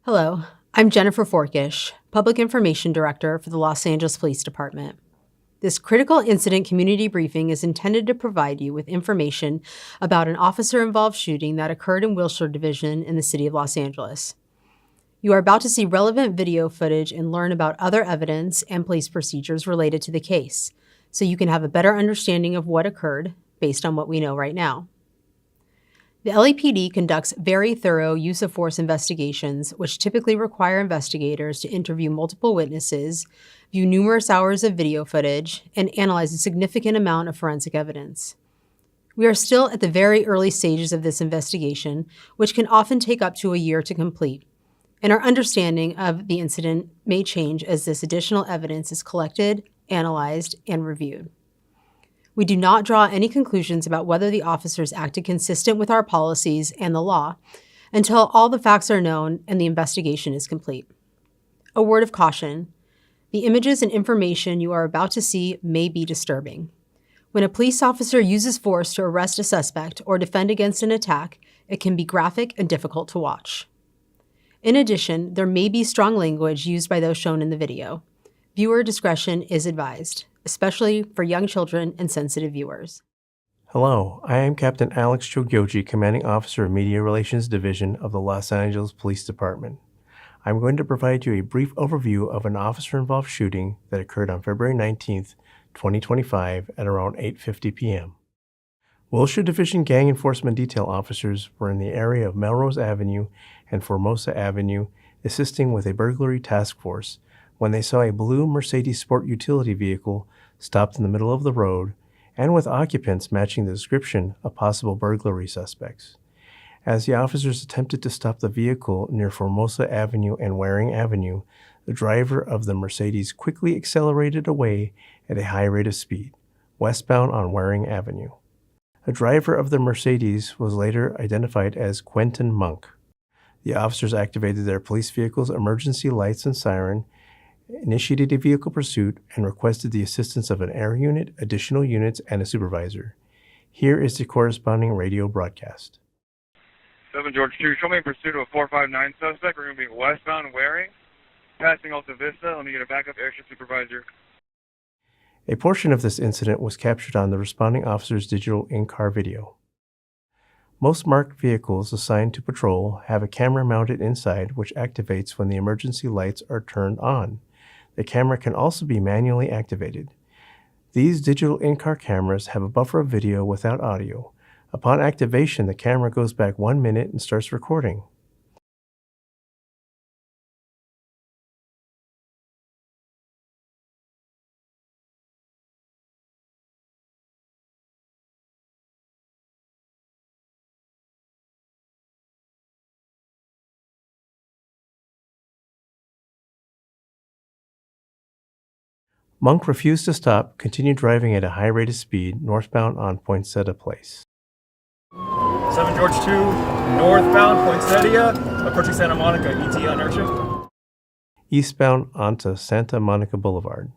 Hello, I'm Jennifer Forkish, Public Information Director for the Los Angeles Police Department. This critical incident community briefing is intended to provide you with information about an officer-involved shooting that occurred in Wilshire Division in the city of Los Angeles. You are about to see relevant video footage and learn about other evidence and police procedures related to the case, so you can have a better understanding of what occurred based on what we know right now. The LAPD conducts very thorough use of force investigations, which typically require investigators to interview multiple witnesses, view numerous hours of video footage, and analyze a significant amount of forensic evidence. We are still at the very early stages of this investigation, which can often take up to a year to complete, and our understanding of the incident may change as this additional evidence is collected, analyzed, and reviewed. We do not draw any conclusions about whether the officers acted consistent with our policies and the law until all the facts are known and the investigation is complete. A word of caution: the images and information you are about to see may be disturbing. When a police officer uses force to arrest a suspect or defend against an attack, it can be graphic and difficult to watch. In addition, there may be strong language used by those shown in the video. Viewer discretion is advised, especially for young children and sensitive viewers. Hello, I am Captain Alex Chogyoji, Commanding Officer of Media Relations Division of the Los Angeles Police Department. I'm going to provide you a brief overview of an officer-involved shooting that occurred on February 19, 2025 at around 8:50 p.m. Wilshire Division Gang Enforcement Detail officers were in the area of Melrose Avenue and Formosa Avenue assisting with a burglary task force when they saw a blue Mercedes Sport utility vehicle stopped in the middle of the road and with occupants matching the description of possible burglary suspects. As the officers attempted to stop the vehicle near Formosa Avenue and Waring Avenue, the driver of the Mercedes quickly accelerated away at a high rate of speed, westbound on Waring Avenue. The driver of the Mercedes was later identified as Quentin Monk. The officers activated their police vehicle's emergency lights and siren, initiated a vehicle pursuit, and requested the assistance of an air unit, additional units, and a supervisor. Here is the corresponding radio broadcast. 7 George 2, show me in pursuit of a 459 suspect. We're going to be westbound Waring, passing Alta Vista. Let me get a backup airship supervisor. A portion of this incident was captured on the responding officer's digital in-car video. Most marked vehicles assigned to patrol have a camera mounted inside which activates when the emergency lights are turned on. The camera can also be manually activated. These digital in-car cameras have a buffer of video without audio. Upon activation, the camera goes back 1 minute and starts recording. Monk refused to stop, continued driving at a high rate of speed northbound on Poinsettia Place. 7 George 2, northbound Poinsettia, approaching Santa Monica, ET on airship. Eastbound onto Santa Monica Boulevard.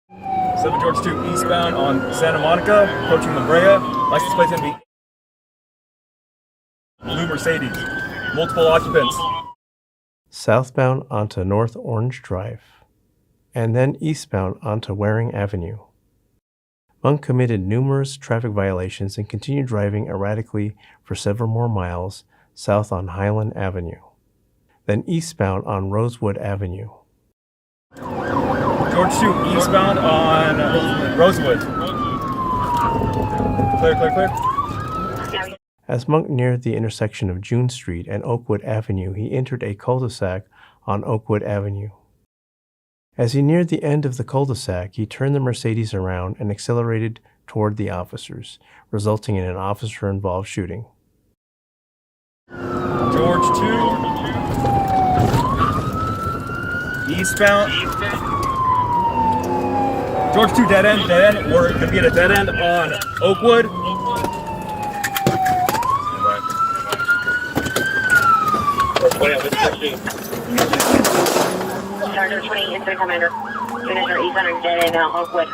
7 George 2, eastbound on Santa Monica, approaching La Brea. License plate's going to be blue Mercedes, multiple occupants. Southbound onto North Orange Drive, and then eastbound onto Waring Avenue. Monk committed numerous traffic violations and continued driving erratically for several more miles south on Highland Avenue, then eastbound on Rosewood Avenue. George 2, eastbound on Rosewood. Clear. As Monk neared the intersection of June Street and Oakwood Avenue, he entered a cul-de-sac on Oakwood Avenue. As he neared the end of the cul-de-sac, he turned the Mercedes around and accelerated toward the officers, resulting in an officer-involved shooting. George 2, eastbound. George 2, dead end. We're going to be at a dead end on Oakwood. Charger 20, Incident Commander. Units are east on dead end Oakwood.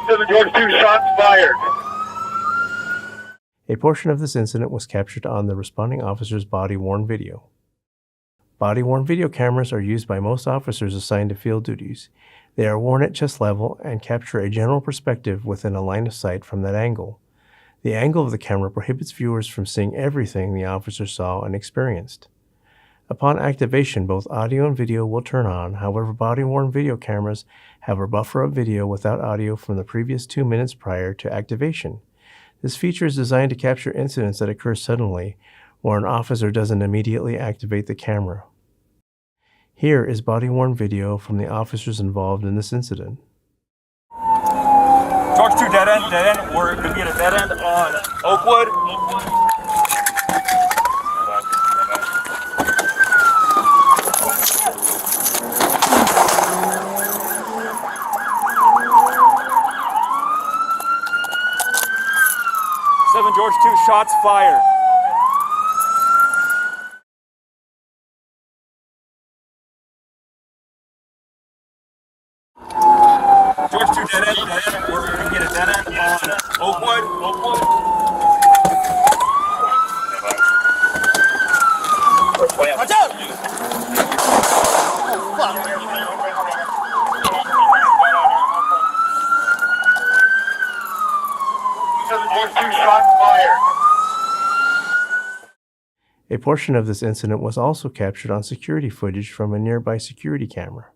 7 George 2, shots fired. A portion of this incident was captured on the responding officer's body-worn video. Body-worn video cameras are used by most officers assigned to field duties. They are worn at chest level and capture a general perspective within a line of sight from that angle. The angle of the camera prohibits viewers from seeing everything the officer saw and experienced. Upon activation, both audio and video will turn on. However, body-worn video cameras have a buffer of video without audio from the previous 2 minutes prior to activation. This feature is designed to capture incidents that occur suddenly, or an officer doesn't immediately activate the camera. Here is body-worn video from the officers involved in this incident. George 2, dead end. We're going to be at a dead end on Oakwood. George 2, shots fired. George 2, dead end. We're going to get a dead end on Oakwood. Watch out! Oh, fuck. George 2, shots fired. A portion of this incident was also captured on security footage from a nearby security camera.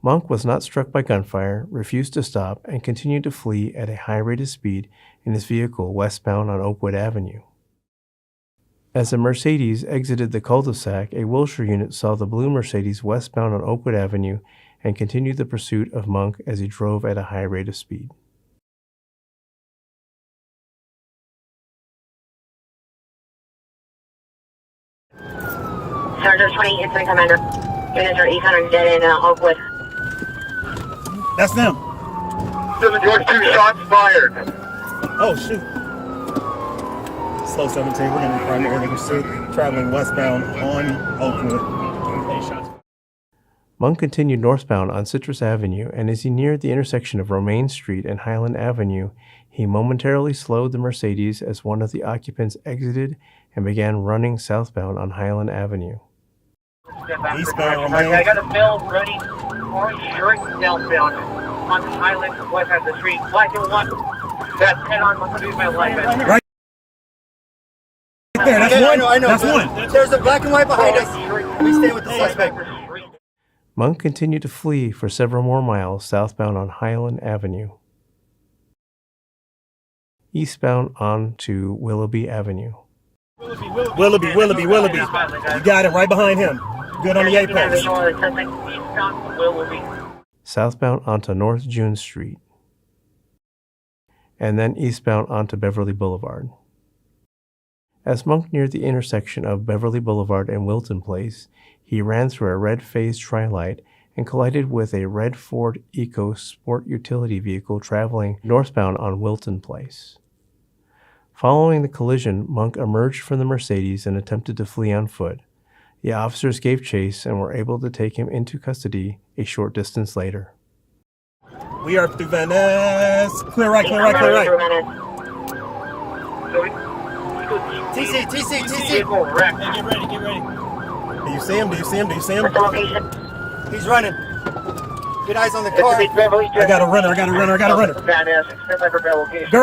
Monk was not struck by gunfire, refused to stop, and continued to flee at a high rate of speed in his vehicle westbound on Oakwood Avenue. As the Mercedes exited the cul-de-sac, a Wilshire unit saw the blue Mercedes westbound on Oakwood Avenue and continued the pursuit of Monk as he drove at a high rate of speed. Sergeant 20, Incident Commander. Units are 800 dead in Oakwood. That's them. 7 George 2, shots fired. Oh, shoot. Slow 17, we're going to be primary pursuit, traveling westbound on Oakwood. Monk continued northbound on Citrus Avenue, and as he neared the intersection of Romaine Street and Highland Avenue, he momentarily slowed the Mercedes as one of the occupants exited and began running southbound on Highland Avenue. Eastbound Romaine. I got a bill ready. Orange straight southbound on Highland, west side of the street. Black and white. That's head on. What's going to do my life? Right there, that's one. I know. That's one. There's a black and white behind us. We stay with the suspect. Monk continued to flee for several more miles southbound on Highland Avenue. Eastbound on to Willoughby Avenue. Willoughby. You got it right behind him. Good on the apex. Southbound onto North June Street. And then eastbound onto Beverly Boulevard. As Monk neared the intersection of Beverly Boulevard and Wilton Place, he ran through a red-phased tri-light and collided with a red Ford Eco sport utility vehicle traveling northbound on Wilton Place. Following the collision, Monk emerged from the Mercedes and attempted to flee on foot. The officers gave chase and were able to take him into custody a short distance later. We are through Van Ness. Clear right. TC. Get ready. Do you see him? He's running. Get eyes on the car. I got a runner.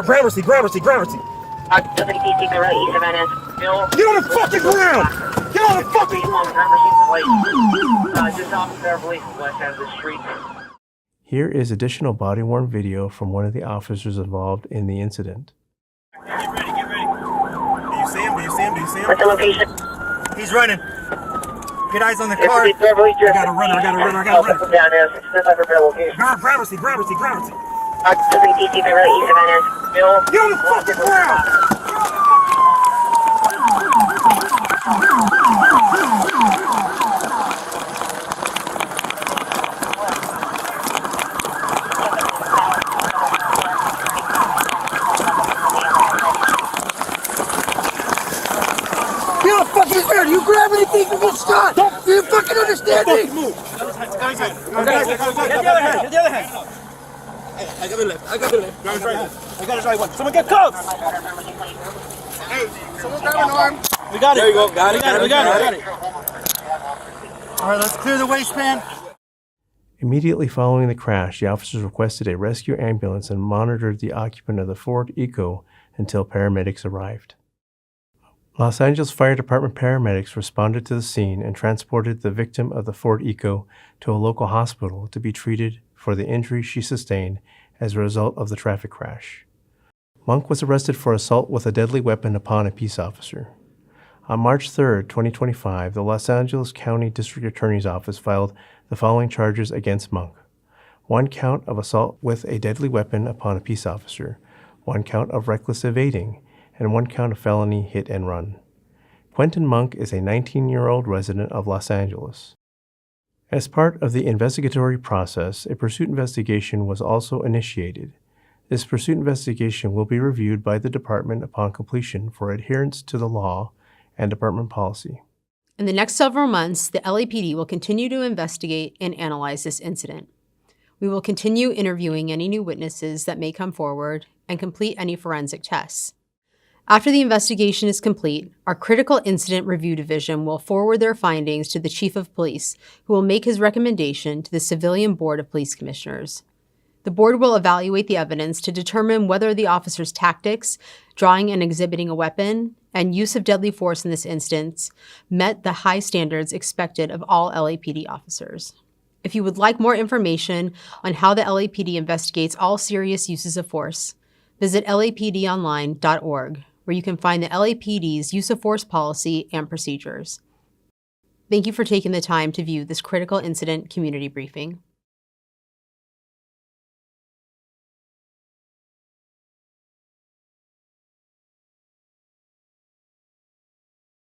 Gramercy. Get Get on the fucking ground! Just off Beverly, west side of the street. Here is additional body-worn video from one of the officers involved in the incident. Get ready. Do you see him? What's the location? He's running. Get eyes on the It's car. the Beverly Drift. I gotta run, I gotta run, I gotta run. Down there, 600 Beverly location. Gravity. Pacific DC Beverly East of Angeles. Bill. Get on the fucking ground! Get on fucking ground. You grab anything, you get shot. Do you fucking understand me? Move! Get the other hand! I got the left. I got the left. Driver's right. I got his right one. Someone get cuffs! Hey, someone grab an arm. We got it. There you go. Got it. We got it. All right, let's clear the waistband. Immediately following the crash, the officers requested a rescue ambulance and monitored the occupant of the Ford Eco until paramedics arrived. Los Angeles Fire Department paramedics responded to the scene and transported the victim of the Ford Eco to a local hospital to be treated for the injuries she sustained as a result of the traffic crash. Monk was arrested for assault with a deadly weapon upon a peace officer. On March 3, 2025, the Los Angeles County District Attorney's Office filed the following charges against Monk: 1 count of assault with a deadly weapon upon a peace officer, 1 count of reckless evading, and 1 count of felony hit and run. Quentin Monk is a 19-year-old resident of Los Angeles. As part of the investigatory process, a pursuit investigation was also initiated. This pursuit investigation will be reviewed by the department upon completion for adherence to the law and department policy. In the next several months, the LAPD will continue to investigate and analyze this incident. We will continue interviewing any new witnesses that may come forward and complete any forensic tests. After the investigation is complete, our Critical Incident Review Division will forward their findings to the Chief of Police, who will make his recommendation to the Civilian Board of Police Commissioners. The board will evaluate the evidence to determine whether the officer's tactics, drawing and exhibiting a weapon, and use of deadly force in this instance met the high standards expected of all LAPD officers. If you would like more information on how the LAPD investigates all serious uses of force, visit lapdonline.org, where you can find the LAPD's use of force policy and procedures. Thank you for taking the time to view this critical incident community briefing.